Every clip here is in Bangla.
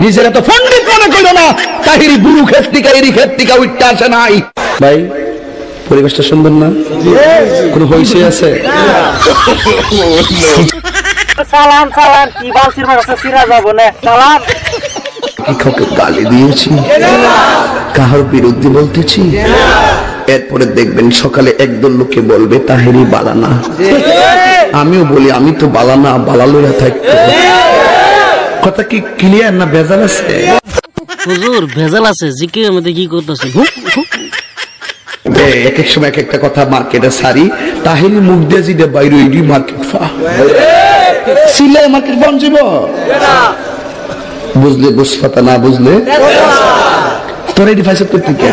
নিজের এত পণ্ডিত মনে করো না। তাহিরি বুড়ু ক্ষেত্রিকা এরি ক্ষেত্রিকা উঠতে আসে নাই। ভাই পরিবেশটা সুন্দর না? কোন হইছে আছে? সালাম সালাম কি বালছির মারছে সিরা যাব না সালাম। কাউকে গালি দিয়েছি, কাহার বিরুদ্ধে বলতেছি, এরপরে দেখবেন সকালে একদল লোকে বলবে তাহেরি বালানা। আমিও বলি আমি তো বালানা, বালা লইয়া থাকতে। কথা কি ক্লিয়ার না ভেজাল আছে? হুজুর ভেজাল আছে, জিকিরের মধ্যে কি করতেছেন? এক এক সময় এক একটা কথা মার্কেটে সারি, তাহেরি মুখ দিয়ে জিদে বাইরে ইডি মার্কেট ফা সিলে মার্কেট বন যাব। বুঝলে বুঝফাতা, না বুঝলে তোর এডি ফাইসব করতে কে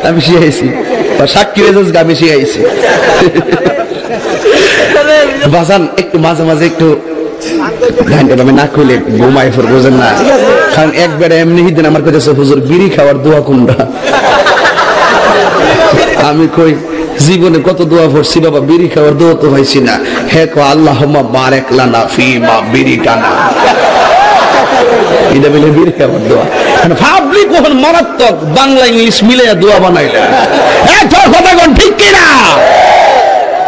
আমি শিখাইছি, সাক্ষী রেজাজ আমি শিখাইছি। বাজান একটু মাঝে মাঝে একটু আমি না কইলে ঘুমাই ফোর, বোঝেন না? কারণ একবারে এমনি দিন আমার কাছে হুজুর বিড়ি খাওয়ার দোয়া কোনটা? আমি কই জীবনে কত দোয়া পড়ছি বাবা, বিড়ি খাওয়ার দোয়া তো হয়েছি না। হে কো আল্লাহুম্মা বারিক লানা ফিমা বিরিকানা, এটা বলে বিড়ি খাওয়ার দোয়া। ভাবলি কখন মারাত্মক বাংলা ইংলিশ মিলে দোয়া বানাইলে তোর কথা কোন ঠিক কিনা?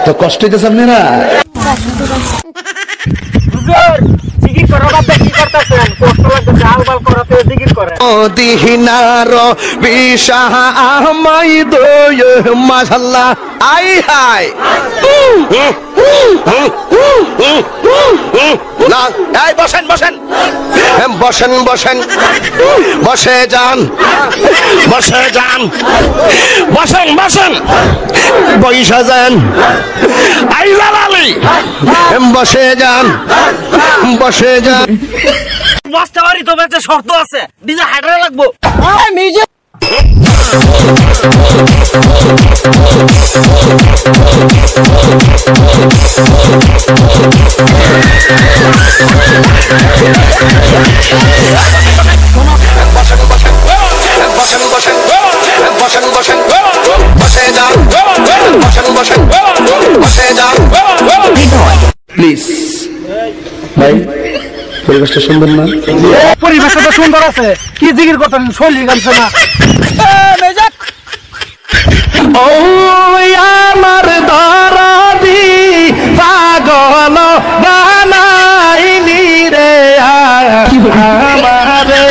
তো কষ্ট হইতেছে আপনারা? জিকির করো বাবা, কি করতেছেন? কষ্ট লাগতেছে, আলবাল করাতে জিকির করেন। দিহিনার বিশাহ আমাই দয় মাশাআল্লাহ। আই হাই না, এই বসেন বসেন বসেন বসেন, বসে যান বসে যান, বসেন বসেন, বৈশা যান। আই জালালি বসে যান বসে যান। মাস্টারবাড়ি তো বেঁচে শর্ত আছে, ডিজে হাইড্রা লাগবো। মিউজিক প্লিজ ভাই, পরিবেশটা সুন্দর না? পরিবেশটা তো সুন্দর আছে, কি জিকির করতেন? শৈলী গানছে না। ও আমার দরদি পাগল বানাইনি রে আমারে।